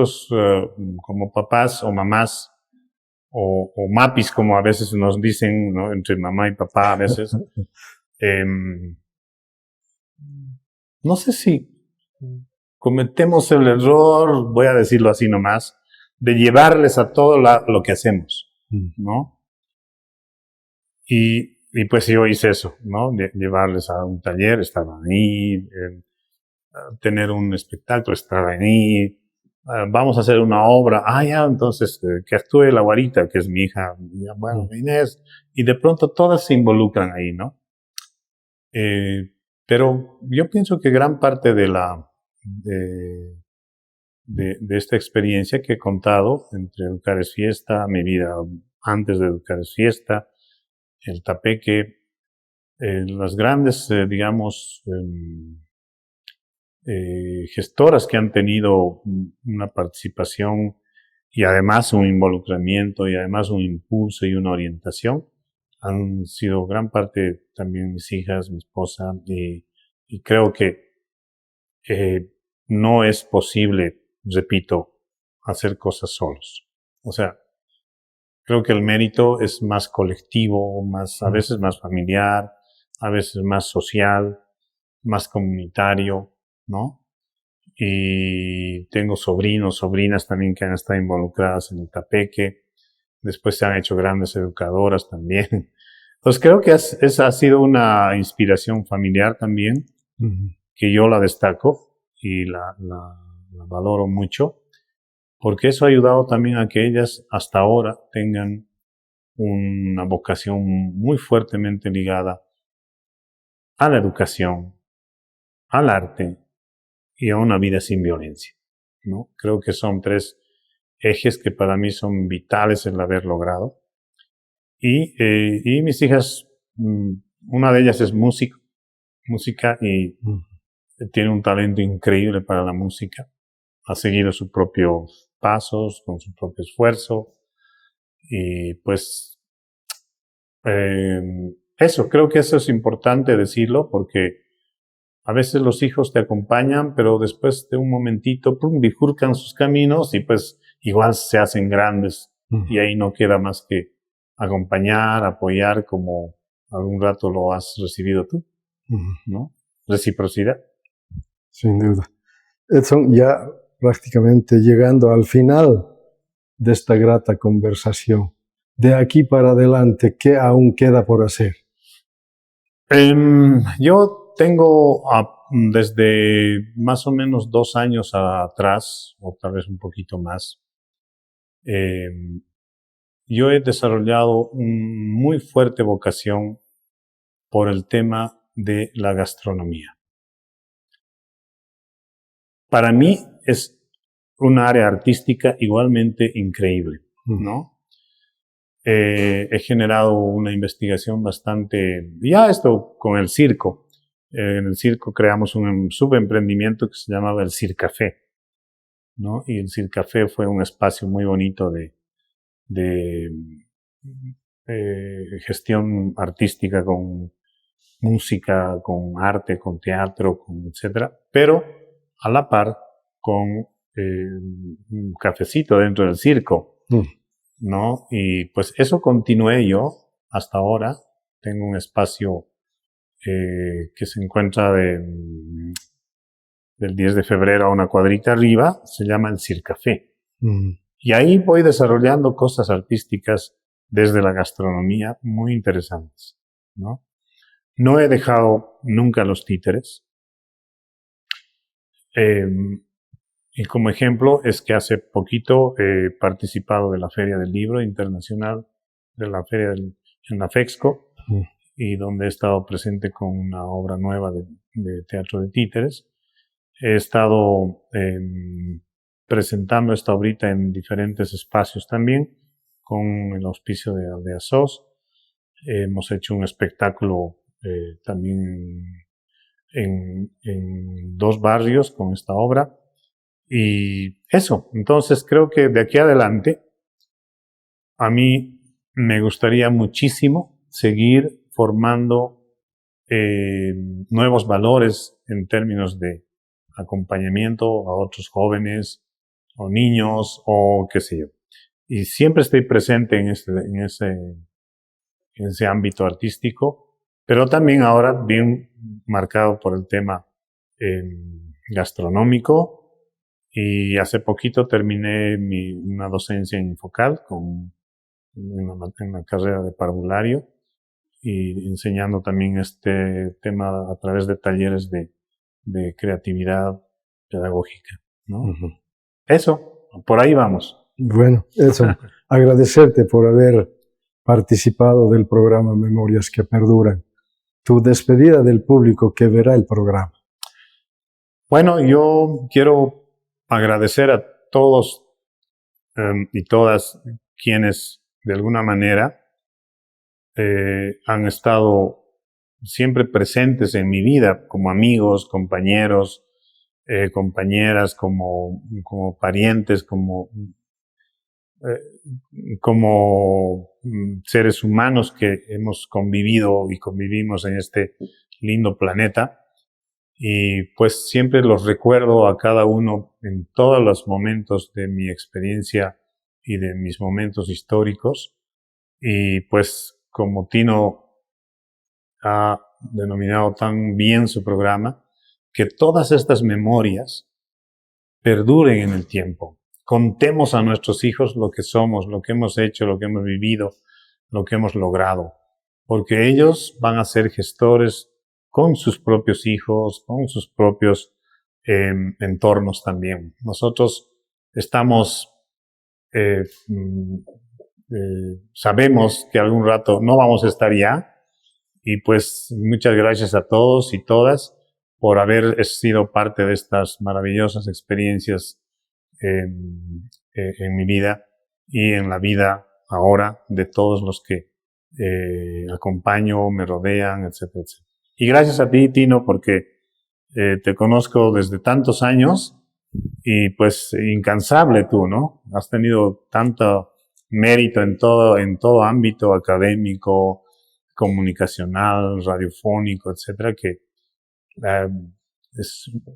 como papás o mamás, o mapis, como a veces nos dicen, ¿no?, entre mamá y papá a veces, no sé si cometemos el error, voy a decirlo así nomás, de llevarles a todo lo que hacemos, ¿no? Y pues yo hice eso, ¿no? Llevarles a un taller, estaban ahí, tener un espectáculo, estaban ahí, vamos a hacer una obra, ya, entonces que actúe la Guarita, que es mi hija, ya, bueno, Inés, y de pronto todas se involucran ahí, ¿no? Pero yo pienso que gran parte de, de esta experiencia que he contado entre Educar es Fiesta, mi vida antes de Educar es Fiesta, el Tapeque, las grandes, digamos, gestoras que han tenido una participación y además un involucramiento y además un impulso y una orientación, han sido gran parte también mis hijas, mi esposa, y creo que no es posible, repito, hacer cosas solos. O sea, creo que el mérito es más colectivo, a veces más familiar, a veces más social, más comunitario, ¿no? Y tengo sobrinos, sobrinas también que han estado involucradas en el Tapeque. Después se han hecho grandes educadoras también. Entonces creo que esa ha sido una inspiración familiar también, que yo la destaco y la valoro mucho, porque eso ha ayudado también a que ellas hasta ahora tengan una vocación muy fuertemente ligada a la educación, al arte y a una vida sin violencia, ¿no? Creo que son tres ejes que para mí son vitales el haber logrado. Y mis hijas, una de ellas es música y tiene un talento increíble para la música. Ha seguido sus propios pasos, con su propio esfuerzo. Y pues, eso, creo que eso es importante decirlo porque a veces los hijos te acompañan, pero después de un momentito, pum, bifurcan sus caminos y pues igual se hacen grandes. Y ahí no queda más que acompañar, apoyar como algún rato lo has recibido tú, ¿no? Reciprocidad. Sin duda. Edson, ya prácticamente llegando al final de esta grata conversación. De aquí para adelante, ¿qué aún queda por hacer? Yo tengo desde más o menos 2 años atrás, o tal vez un poquito más, yo he desarrollado una muy fuerte vocación por el tema de la gastronomía. Para mí es una área artística igualmente increíble, ¿no? He generado una investigación bastante, ya esto con el circo. En el circo creamos un subemprendimiento que se llamaba el Circafé, ¿no? Y el Circafé fue un espacio muy bonito de gestión artística con música, con arte, con teatro, con etcétera, pero a la par con un cafecito dentro del circo, ¿no? Y pues eso continué yo hasta ahora. Tengo un espacio que se encuentra del 10 de febrero a una cuadrita arriba, se llama el Circafé. Y ahí voy desarrollando cosas artísticas desde la gastronomía muy interesantes, ¿no? No he dejado nunca los títeres. Y como ejemplo es que hace poquito he participado de la Feria del Libro Internacional, de la Feria en la FEXCO, y donde he estado presente con una obra nueva de teatro de títeres. He estado presentando esta obrita en diferentes espacios también, con el auspicio de Aldea SOS. Hemos hecho un espectáculo también en 2 barrios con esta obra. Y eso, entonces creo que de aquí adelante a mí me gustaría muchísimo seguir formando nuevos valores en términos de acompañamiento a otros jóvenes o niños o qué sé yo. Y siempre estoy presente en ese ámbito artístico, pero también ahora bien marcado por el tema gastronómico. Y hace poquito terminé una docencia en Infocal con una carrera de parvulario y enseñando también este tema a través de talleres de creatividad pedagógica, ¿no? Eso, por ahí vamos. Bueno, eso, agradecerte por haber participado del programa Memorias que Perduran. Tu despedida del público que verá el programa. Bueno, yo quiero agradecer a todos y todas quienes de alguna manera han estado siempre presentes en mi vida, como amigos, compañeros, compañeras, como parientes, como seres humanos que hemos convivido y convivimos en este lindo planeta. Y pues siempre los recuerdo a cada uno en todos los momentos de mi experiencia y de mis momentos históricos. Y pues como Tino ha denominado tan bien su programa, que todas estas memorias perduren en el tiempo. Contemos a nuestros hijos lo que somos, lo que hemos hecho, lo que hemos vivido, lo que hemos logrado, porque ellos van a ser gestores con sus propios hijos, con sus propios entornos también. Nosotros estamos, sabemos que algún rato no vamos a estar ya, y pues muchas gracias a todos y todas por haber sido parte de estas maravillosas experiencias en mi vida y en la vida ahora de todos los que acompaño, me rodean, etcétera, etcétera. Y gracias a ti, Tino, porque te conozco desde tantos años y pues incansable tú, ¿no? Has tenido tanto mérito en todo ámbito académico, comunicacional, radiofónico, etcétera, que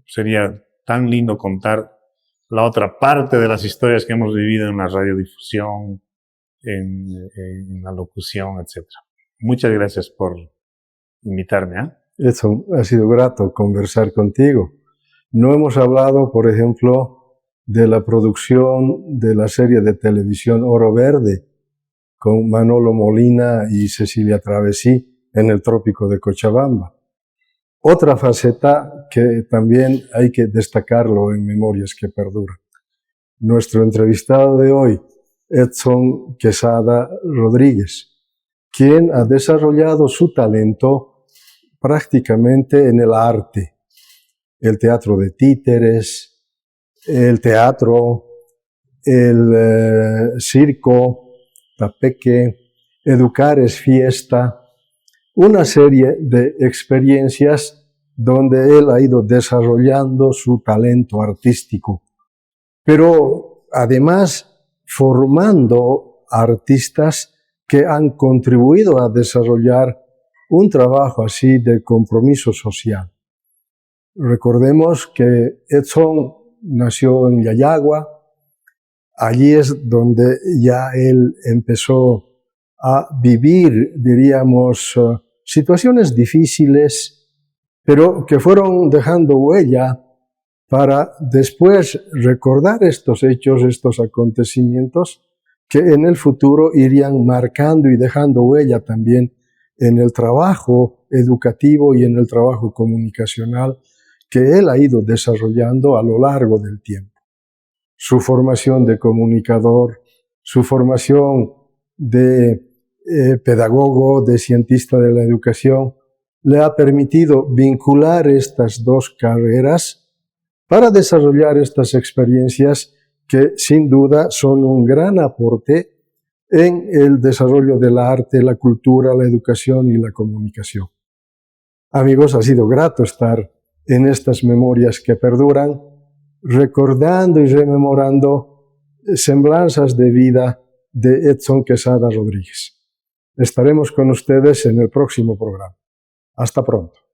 sería tan lindo contar la otra parte de las historias que hemos vivido en la radiodifusión, en la locución, etcétera. Muchas gracias por invitarme, ¿eh? Eso ha sido grato conversar contigo. No hemos hablado, por ejemplo, de la producción de la serie de televisión Oro Verde con Manolo Molina y Cecilia Travesí en el trópico de Cochabamba. Otra faceta que también hay que destacarlo en Memorias que Perduran. Nuestro entrevistado de hoy, Edson Quesada Rodríguez, quien ha desarrollado su talento prácticamente en el arte, el teatro de títeres, el teatro, el circo, tapeque, educar es fiesta, una serie de experiencias donde él ha ido desarrollando su talento artístico, pero además formando artistas que han contribuido a desarrollar un trabajo así de compromiso social. Recordemos que Edson nació en Yayagua, allí es donde ya él empezó a vivir, diríamos, situaciones difíciles, pero que fueron dejando huella para después recordar estos hechos, estos acontecimientos, que en el futuro irían marcando y dejando huella también en el trabajo educativo y en el trabajo comunicacional que él ha ido desarrollando a lo largo del tiempo. Su formación de comunicador, su formación de pedagogo, de cientista de la educación, le ha permitido vincular estas dos carreras para desarrollar estas experiencias que sin duda son un gran aporte en el desarrollo del arte, la cultura, la educación y la comunicación. Amigos, ha sido grato estar en estas memorias que perduran, recordando y rememorando semblanzas de vida de Edson Quesada Rodríguez. Estaremos con ustedes en el próximo programa. Hasta pronto.